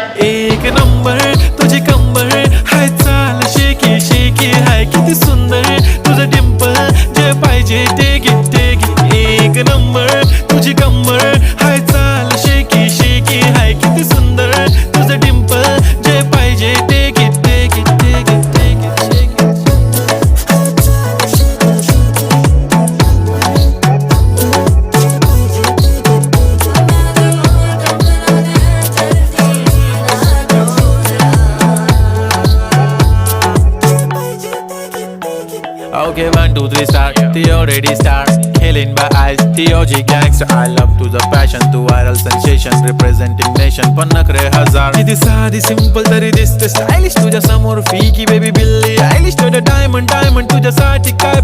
एक नंबर तुझी कंबर हाय, चाल शेकी शेकी हाय, किती सुंदर तुझं डिंपल, जे पाहिजे ते घे. एक नंबर तुझी कंबर हाय, चाल शेकी शेकी हाय, किती सुंदर तुझं डिंपल, जे पाहिजे ते घे. Okay, 1, 2, 3 start. The already start. Killing by eyes. The OG gangster. I love to the passion, to viral sensation, representing nation. पन्नकरे हजार. किती साधी simple तरी दिसते stylish तुझ्या समोर. फीकी baby बिल्ली. Stylish to the diamond तुझ्यासाठी काय